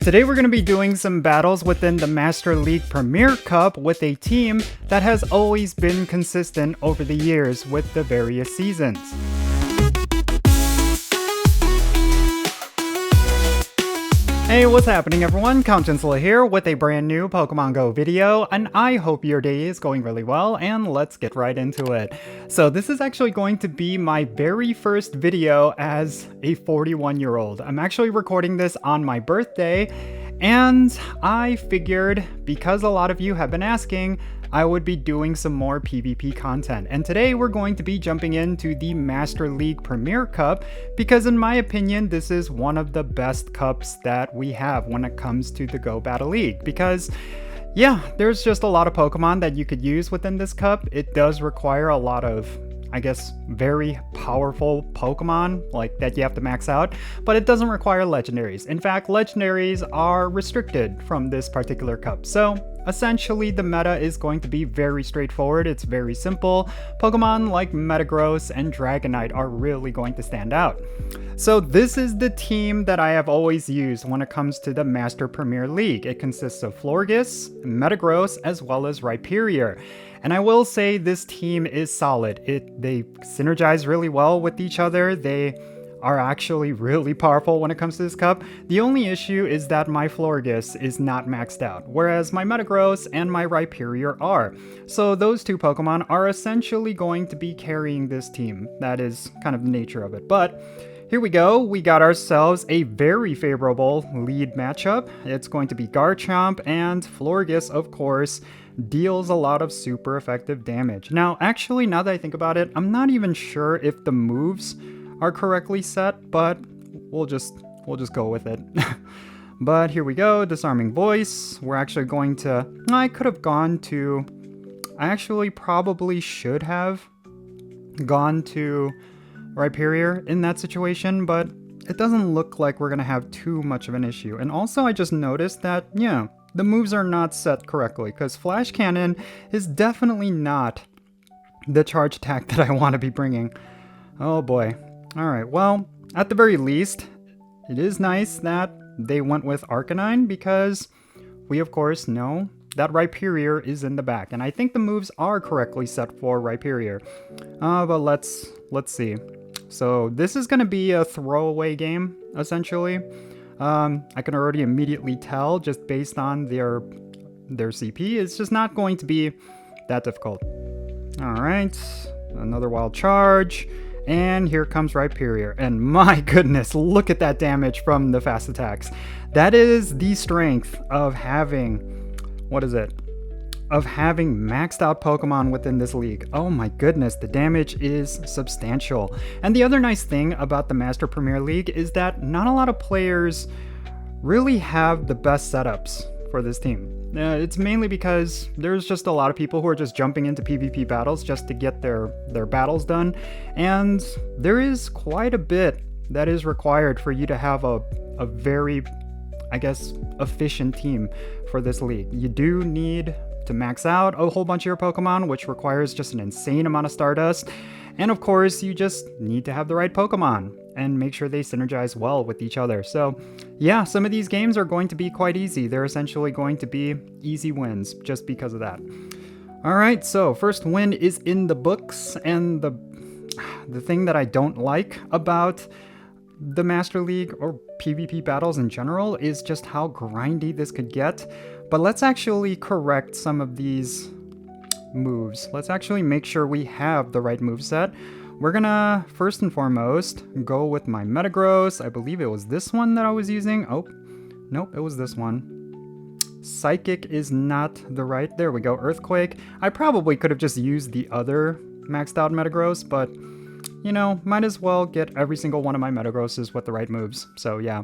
Today we're going to be doing some battles within the Master League Premier Cup with a team that has always been consistent over the years with the various seasons. Hey, what's happening everyone? Jinsula here with a brand new Pokemon GO video, and I hope your day is going really well, and let's get right into it. So this is actually going to be my very first video as a 41-year-old. I'm actually recording this on my birthday, and I figured, because a lot of you have been asking, I would be doing some more PvP content. And today we're going to be jumping into the Master League Premier Cup because in my opinion, this is one of the best cups that we have when it comes to the Go Battle League. Because yeah, there's just a lot of Pokemon that you could use within this cup. It does require a lot of, I guess, very powerful Pokemon like that you have to max out, but it doesn't require legendaries. In fact, legendaries are restricted from this particular cup. So essentially the meta is going to be very straightforward. It's very simple. Pokemon like Metagross and Dragonite are really going to stand out. So this is the team that I have always used when it comes to the Master Premier League. It consists of Florges, Metagross, as well as Rhyperior. And I will say this team is solid. They synergize really well with each other. They are actually really powerful when it comes to this cup. The only issue is that my Florges is not maxed out, whereas my Metagross and my Rhyperior are. So those two Pokemon are essentially going to be carrying this team. That is kind of the nature of it. But here we go. We got ourselves a very favorable lead matchup. It's going to be Garchomp, and Florges, of course, deals a lot of super effective damage. Now, actually, now that I think about it, I'm not even sure if the moves are correctly set, but we'll just go with it. But here we go, Disarming Voice. We're actually going to, I actually probably should have gone to Rhyperior in that situation, but it doesn't look like we're gonna have too much of an issue. And also I just noticed that, yeah, the moves are not set correctly, because Flash Cannon is definitely not the charge attack that I want to be bringing. Oh boy. Alright, well, at the very least, it is nice that they went with Arcanine, because we of course know that Rhyperior is in the back, and I think the moves are correctly set for Rhyperior. But let's see. So this is going to be a throwaway game, essentially. I can already immediately tell, just based on their CP, it's just not going to be that difficult. Alright, another wild charge. And here comes Rhyperior, and my goodness, look at that damage from the fast attacks. That is the strength of having, of having maxed out Pokemon within this league. Oh my goodness, the damage is substantial. And the other nice thing about the Master Premier League is that not a lot of players really have the best setups for this team. It's mainly because there's just a lot of people who are just jumping into PvP battles just to get their battles done, and there is quite a bit that is required for you to have a very, I guess, efficient team for this league. You do need to max out a whole bunch of your Pokemon, which requires just an insane amount of Stardust, and of course you just need to have the right Pokemon and make sure they synergize well with each other. So yeah, some of these games are going to be quite easy. They're essentially going to be easy wins just because of that. Alright, so first win is in the books, and the thing that I don't like about the Master League or PvP battles in general is just how grindy this could get. But let's actually correct some of these moves. Let's actually make sure we have the right moveset. We're gonna, first and foremost, go with my Metagross. I believe it was this one that I was using. Oh, nope, it was this one. Psychic is not the right, there we go, Earthquake. I probably could have just used the other maxed out Metagross, but, you know, might as well get every single one of my Metagrosses with the right moves. So yeah.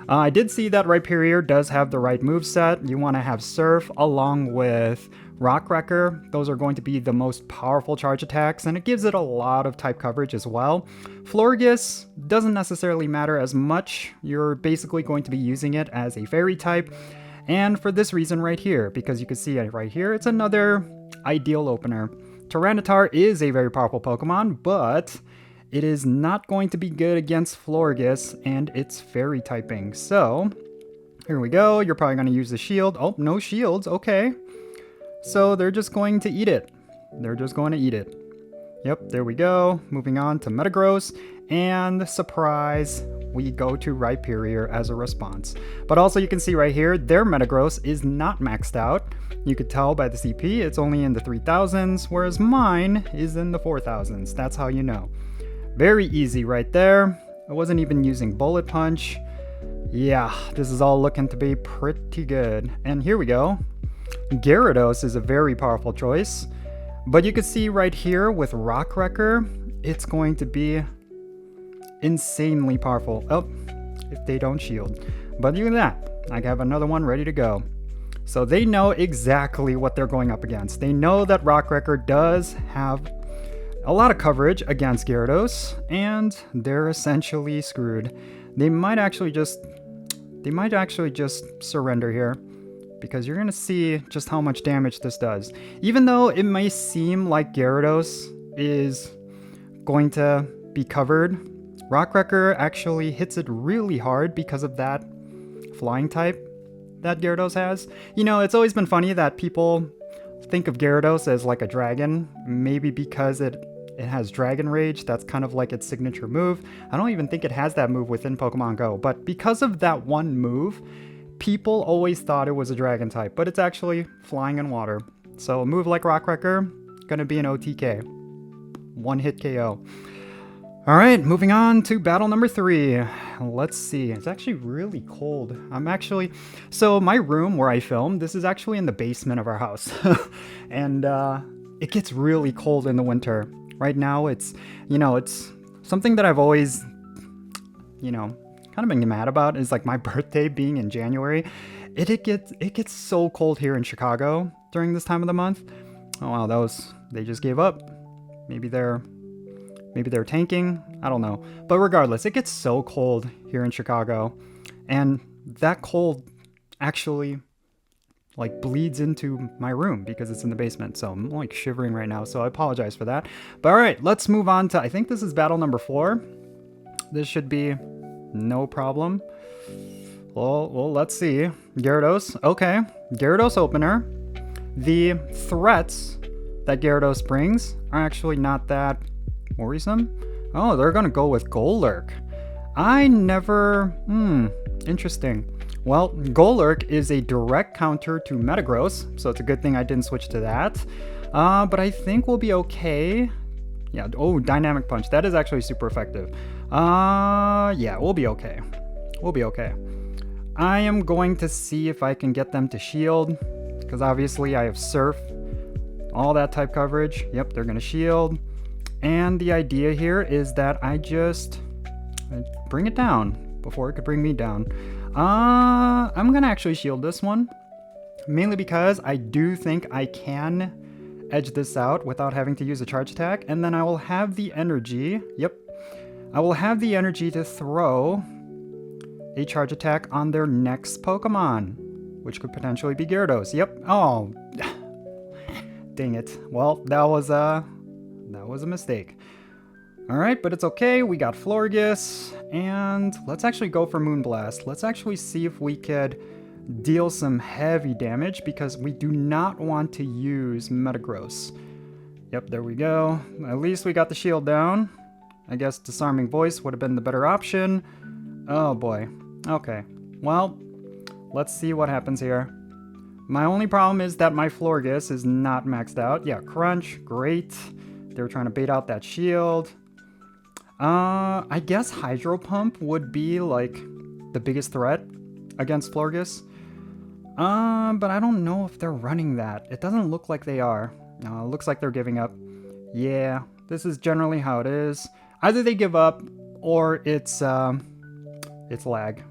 I did see that Rhyperior does have the right moveset. You want to have Surf along with Rock Wrecker. Those are going to be the most powerful charge attacks, and it gives it a lot of type coverage as well. Florges doesn't necessarily matter as much. You're basically going to be using it as a fairy type, and for this reason right here, because you can see it right here, it's another ideal opener. Tyranitar is a very powerful Pokemon, but it is not going to be good against Florges and its fairy typing. So Here we go. You're probably going to use the shield. Oh, no shields. Okay. So they're just going to eat it. They're just going to eat it. Yep, there we go. Moving on to Metagross. And surprise, we go to Rhyperior as a response. But also you can see right here, their Metagross is not maxed out. You could tell by the CP, it's only in the 3000s, whereas mine is in the 4000s. That's how you know. Very easy right there. I wasn't even using Bullet Punch. Yeah, this is all looking to be pretty good. And here we go. Gyarados is a very powerful choice. But you can see right here with Rock Wrecker, it's going to be insanely powerful. Oh, if they don't shield. But look at that. I have another one ready to go. So they know exactly what they're going up against. They know that Rock Wrecker does have a lot of coverage against Gyarados, and they're essentially screwed. They might actually just surrender here, because you're gonna see just how much damage this does. Even though it may seem like Gyarados is going to be covered, Rock Wrecker actually hits it really hard because of that flying type that Gyarados has. You know, it's always been funny that people think of Gyarados as like a dragon, maybe because it has Dragon Rage. That's kind of like its signature move. I don't even think it has that move within Pokemon Go, but because of that one move, people always thought it was a dragon type, but it's actually flying and water. So a move like Rock Wrecker, gonna be an OTK. One hit KO. All right, moving on to battle number 3. Let's see. It's actually really cold. So my room where I film, this is actually in the basement of our house. And it gets really cold in the winter. Right now, it's something that I've always, kind of been mad about is like my birthday being in January. It gets so cold here in Chicago during this time of the month. Oh wow, they just gave up. Maybe they're tanking. I don't know. But regardless, it gets so cold here in Chicago, and that cold actually like bleeds into my room because it's in the basement. So I'm like shivering right now. So I apologize for that. But all right, let's move on to, I think this is battle number 4. This should be no problem. Well, let's see. Gyarados. Okay. Gyarados opener. The threats that Gyarados brings are actually not that worrisome. Oh, they're gonna go with Golurk. Interesting. Well, Golurk is a direct counter to Metagross, so it's a good thing I didn't switch to that. But I think we'll be okay. Yeah, oh, Dynamic Punch. That is actually super effective. Yeah, we'll be okay. We'll be okay. I am going to see if I can get them to shield, because obviously I have Surf, all that type coverage. Yep, they're gonna shield. And the idea here is that I bring it down before it could bring me down. I'm gonna actually shield this one, mainly because I do think I can edge this out without having to use a charge attack, and then I will have the energy. Yep, I will have the energy to throw a charge attack on their next Pokemon, which could potentially be Gyarados. Yep. Oh, dang it. Well, that was a mistake. All right, but it's okay. We got Florges, and let's actually go for Moonblast. Let's actually see if we could deal some heavy damage, because we do not want to use Metagross. Yep, there we go. At least we got the shield down. I guess Disarming Voice would have been the better option. Oh boy. Okay. Well, let's see what happens here. My only problem is that my Florges is not maxed out. Yeah, Crunch, great. They were trying to bait out that shield. I guess Hydro Pump would be like the biggest threat against Florges. But I don't know if they're running that. It doesn't look like they are. No, it looks like they're giving up. Yeah, this is generally how it is. Either they give up or it's lag.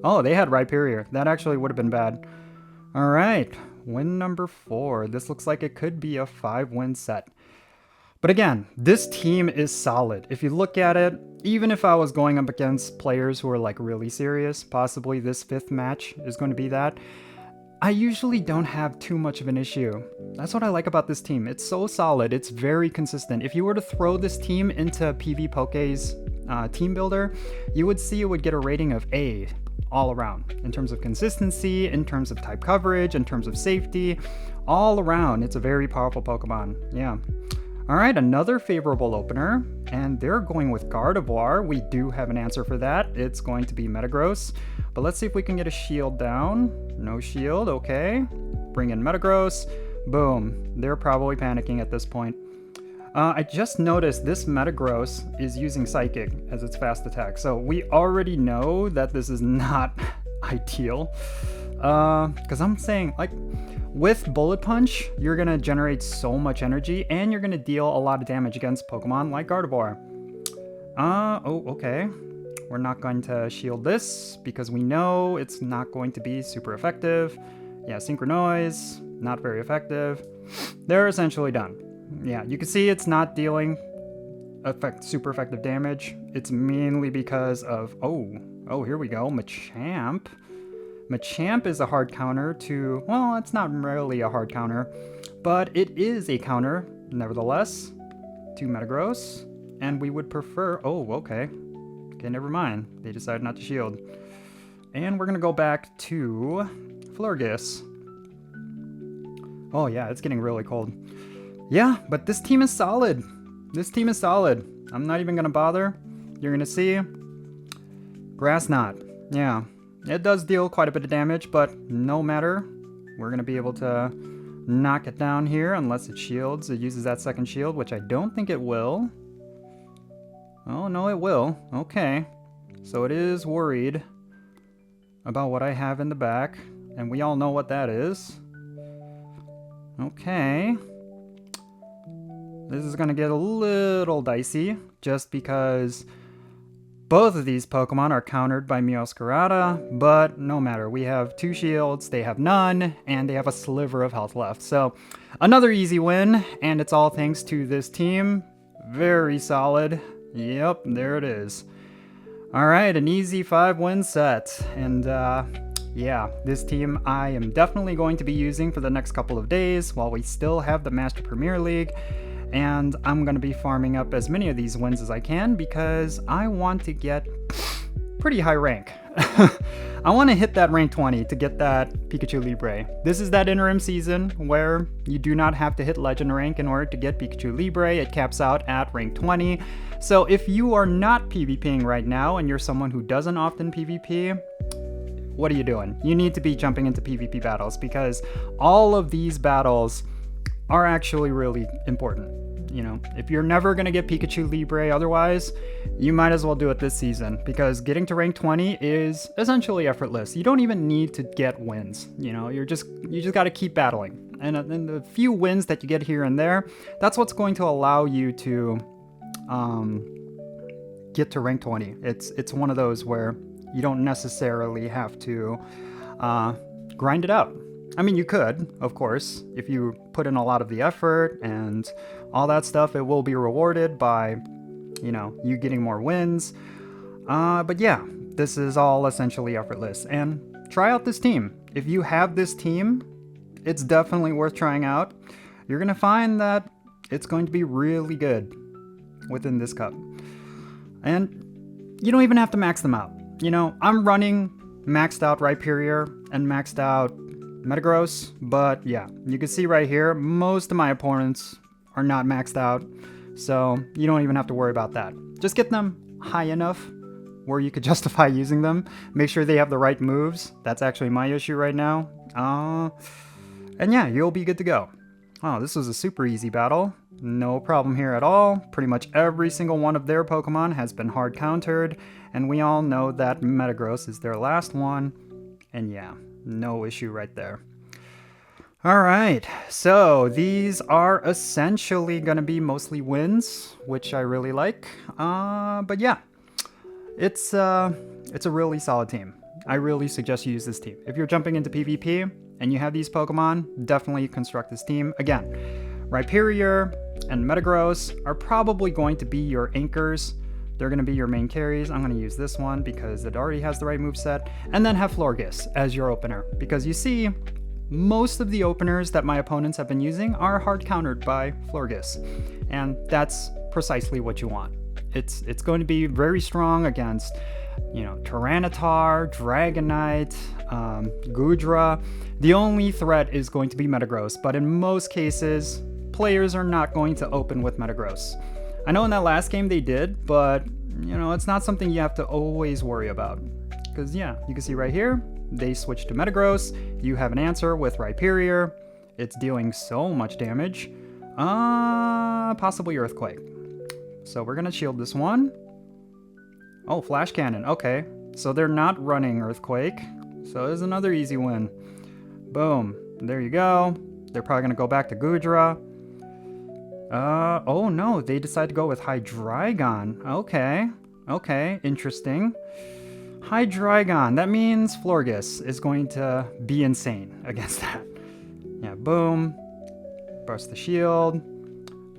Oh, they had Rhyperior. That actually would have been bad. All right, win number 4. This looks like it could be a 5-win set. But again, this team is solid. If you look at it, even if I was going up against players who are like really serious, possibly this 5th match is going to be that, I usually don't have too much of an issue. That's what I like about this team. It's so solid. It's very consistent. If you were to throw this team into PvPoke's team builder, you would see it would get a rating of A all around. In terms of consistency, in terms of type coverage, in terms of safety, all around, it's a very powerful Pokemon. Yeah. Alright, another favorable opener, and they're going with Gardevoir. We do have an answer for that. It's going to be Metagross. But let's see if we can get a shield down. No shield, okay. Bring in Metagross. Boom. They're probably panicking at this point. I just noticed this Metagross is using Psychic as its fast attack, so we already know that this is not ideal. Because I'm saying, like, with Bullet Punch, you're going to generate so much energy, and you're going to deal a lot of damage against Pokemon like Gardevoir. Oh, okay. We're not going to shield this, because we know it's not going to be super effective. Yeah, Synchronoise, not very effective. They're essentially done. Yeah, you can see it's not dealing super effective damage. It's mainly because of, oh, here we go, Machamp. Machamp is a hard counter to, well, it's not really a hard counter, but it is a counter, nevertheless, to Metagross, and we would prefer, oh, okay, never mind, they decided not to shield. And we're gonna go back to Florges. Oh yeah, it's getting really cold. Yeah, but this team is solid. This team is solid. I'm not even gonna bother. You're gonna see. Grass Knot. Yeah, it does deal quite a bit of damage, but no matter. We're gonna be able to knock it down here unless it shields. It uses that second shield, which I don't think it will. Oh, no, it will. Okay. So it is worried about what I have in the back, and we all know what that is. Okay. This is going to get a little dicey, just because both of these Pokemon are countered by Meowscarada, but no matter. We have 2 shields, they have none, and they have a sliver of health left. So, another easy win, and it's all thanks to this team. Very solid. Yep, there it is. Alright, an easy 5-win set. And, yeah, this team I am definitely going to be using for the next couple of days while we still have the Master Premier League. And I'm going to be farming up as many of these wins as I can because I want to get pretty high rank. I want to hit that rank 20 to get that Pikachu Libre. This is that interim season where you do not have to hit legend rank in order to get Pikachu Libre. It caps out at rank 20. So if you are not PvPing right now and you're someone who doesn't often PvP, what are you doing? You need to be jumping into PvP battles because all of these battles are actually really important. You know, if you're never going to get Pikachu Libre otherwise, you might as well do it this season because getting to rank 20 is essentially effortless. You don't even need to get wins. You know, you just got to keep battling. And the few wins that you get here and there, that's what's going to allow you to get to rank 20. It's one of those where you don't necessarily have to grind it out. I mean, you could, of course, if you put in a lot of the effort and all that stuff, it will be rewarded by, you know, you getting more wins. But yeah, this is all essentially effortless. And try out this team. If you have this team, it's definitely worth trying out. You're going to find that it's going to be really good within this cup. And you don't even have to max them out. You know, I'm running maxed out Rhyperior and maxed out Metagross, but yeah, you can see right here, most of my opponents are not maxed out, so you don't even have to worry about that. Just get them high enough where you could justify using them. Make sure they have the right moves. That's actually my issue right now. And yeah, you'll be good to go. Oh, this was a super easy battle. No problem here at all. Pretty much every single one of their Pokemon has been hard countered, and we all know that Metagross is their last one, and yeah, no issue right there. Alright, so these are essentially going to be mostly wins, which I really like. But yeah, it's a really solid team. I really suggest you use this team. If you're jumping into PvP and you have these Pokemon, definitely construct this team. Again, Rhyperior and Metagross are probably going to be your anchors. They're going to be your main carries. I'm going to use this one because it already has the right moveset. And then have Florges as your opener. Because you see, most of the openers that my opponents have been using are hard countered by Florges. And that's precisely what you want. It's going to be very strong against, Tyranitar, Dragonite, Goodra. The only threat is going to be Metagross, but in most cases, players are not going to open with Metagross. I know in that last game they did, but, it's not something you have to always worry about. Because, you can see right here, they switched to Metagross. You have an answer with Rhyperior. It's dealing so much damage. Possibly Earthquake. So we're gonna shield this one. Oh, Flash Cannon. Okay. So they're not running Earthquake. So there's another easy win. Boom. There you go. They're probably gonna go back to Goodra. Oh no, they decide to go with Hydreigon. Okay, interesting. Hydreigon, that means Florges is going to be insane against that. Yeah, boom. Burst the shield.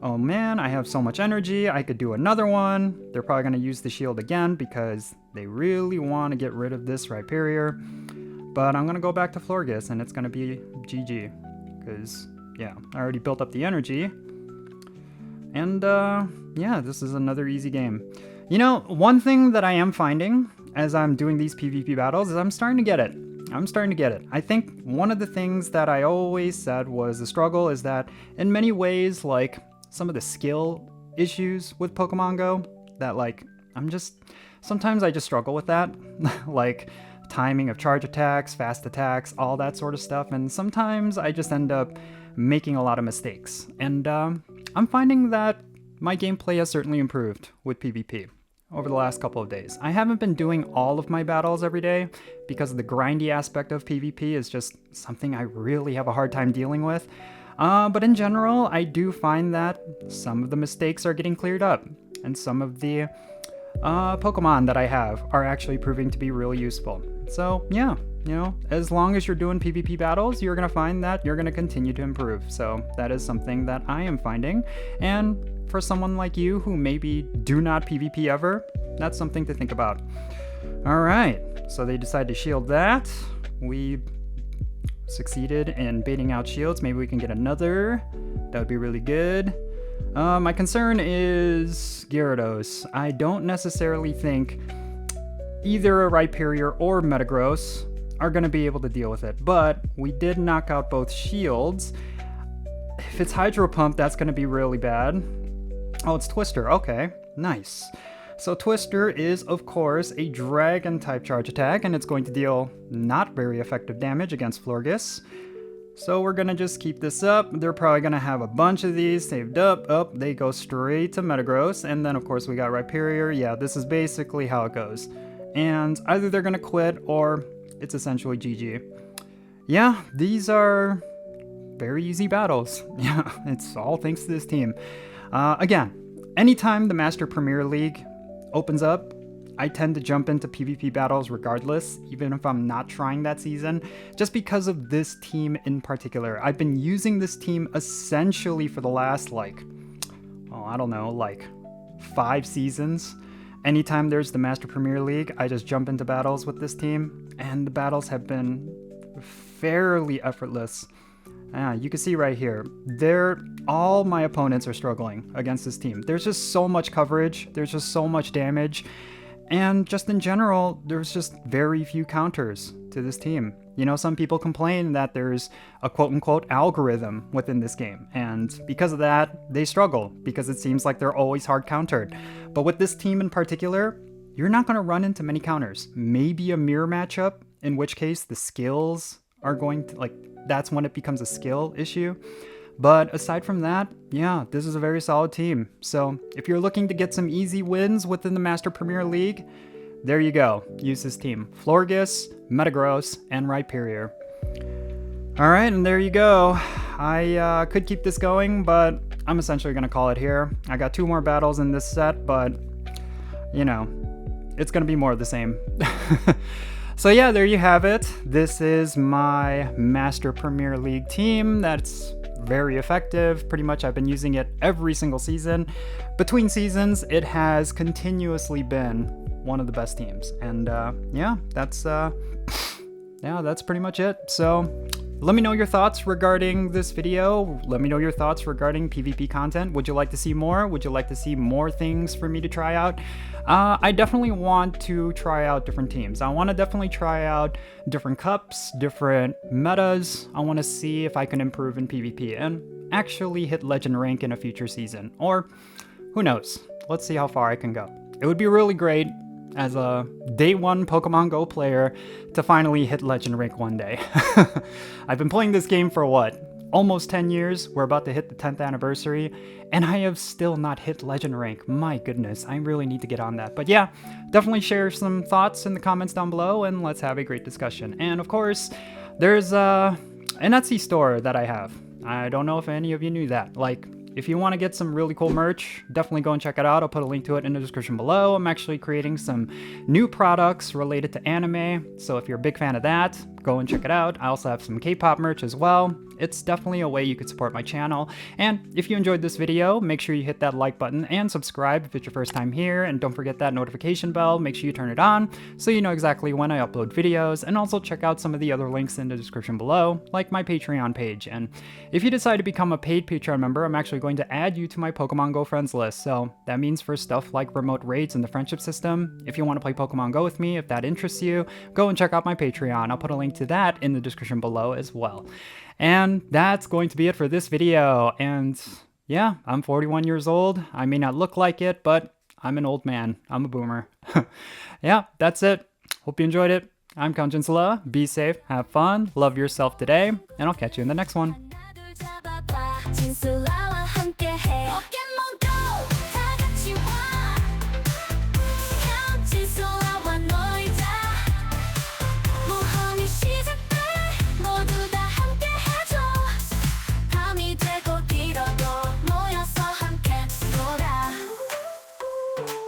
Oh man, I have so much energy, I could do another one. They're probably going to use the shield again because they really want to get rid of this Rhyperior. But I'm going to go back to Florges and it's going to be GG. Because, I already built up the energy. And, this is another easy game. One thing that I am finding as I'm doing these PvP battles is I'm starting to get it. I think one of the things that I always said was the struggle is that in many ways, like, some of the skill issues with Pokemon Go, that, like, sometimes I just struggle with that. Like, timing of charge attacks, fast attacks, all that sort of stuff, and sometimes I just end up making a lot of mistakes. And, I'm finding that my gameplay has certainly improved with PvP over the last couple of days. I haven't been doing all of my battles every day because the grindy aspect of PvP is just something I really have a hard time dealing with. But in general, I do find that some of the mistakes are getting cleared up, and some of the Pokemon that I have are actually proving to be really useful. So as long as you're doing PvP battles, you're going to find that you're going to continue to improve. So that is something that I am finding. And for someone like you who maybe do not PvP ever, that's something to think about. All right, so they decide to shield that. We succeeded in baiting out shields. Maybe we can get another. That would be really good. My concern is Gyarados. I don't necessarily think either a Rhyperior or Metagross are going to be able to deal with it, but we did knock out both shields. If it's Hydro Pump, that's going to be really bad. Oh, it's Twister. Okay, nice. So Twister is, of course, a Dragon-type charge attack, and it's going to deal not very effective damage against Florges. So we're going to just keep this up. They're probably going to have a bunch of these saved up. Oh, they go straight to Metagross, and then, of course, we got Rhyperior. Yeah, this is basically how it goes. And either they're going to quit, or it's essentially GG. Yeah, these are very easy battles. Yeah, it's all thanks to this team. Again, anytime the Master Premier League opens up, I tend to jump into PvP battles regardless, even if I'm not trying that season, just because of this team in particular. I've been using this team essentially for the last, 5 seasons. Anytime there's the Master Premier League, I just jump into battles with this team, and the battles have been fairly effortless. You can see right here, all my opponents are struggling against this team. There's just so much coverage, there's just so much damage, and just in general, there's just very few counters to this team. Some people complain that there's a quote-unquote algorithm within this game, and because of that, they struggle, because it seems like they're always hard countered. But with this team in particular, you're not going to run into many counters. Maybe a mirror matchup, in which case the skills are going to, that's when it becomes a skill issue. But aside from that, this is a very solid team. So if you're looking to get some easy wins within the Master Premier League, there you go. Use this team. Florges, Metagross, and Rhyperior. All right, and there you go. I could keep this going, but I'm essentially going to call it here. I got 2 more battles in this set, but, it's going to be more of the same. So yeah, there you have it. This is my Master Premier League team. That's very effective. Pretty much I've been using it every single season. Between seasons, it has continuously been one of the best teams. And that's pretty much it. So let me know your thoughts regarding this video. Let me know your thoughts regarding PvP content. Would you like to see more? Would you like to see more things for me to try out? I definitely want to try out different teams. I want to definitely try out different cups, different metas. I want to see if I can improve in PvP and actually hit legend rank in a future season. Or who knows? Let's see how far I can go. It would be really great as a day one Pokemon Go player to finally hit legend rank one day. I've been playing this game for what? Almost 10 years. We're about to hit the 10th anniversary, and I have still not hit legend rank. My goodness, I really need to get on that. But yeah, definitely share some thoughts in the comments down below, and let's have a great discussion. And of course, there's an Etsy store that I have. I don't know if any of you knew that. Like, if you want to get some really cool merch, definitely go and check it out. I'll put a link to it in the description below. I'm actually creating some new products related to anime, so if you're a big fan of that, go and check it out. I also have some K-pop merch as well. It's definitely a way you could support my channel. And if you enjoyed this video, make sure you hit that like button and subscribe if it's your first time here. And don't forget that notification bell. Make sure you turn it on so you know exactly when I upload videos. And also check out some of the other links in the description below, like my Patreon page. And if you decide to become a paid Patreon member, I'm actually going to add you to my Pokemon Go friends list. So that means for stuff like remote raids and the friendship system, if you want to play Pokemon Go with me, if that interests you, go and check out my Patreon. I'll put a link to that in the description below as well. And that's going to be it for this video. And yeah, I'm 41 years old. I may not look like it, but I'm an old man. I'm a boomer. Yeah, that's it. Hope you enjoyed it. I'm Count Jinsula. Be safe, have fun, love yourself today, and I'll catch you in the next one.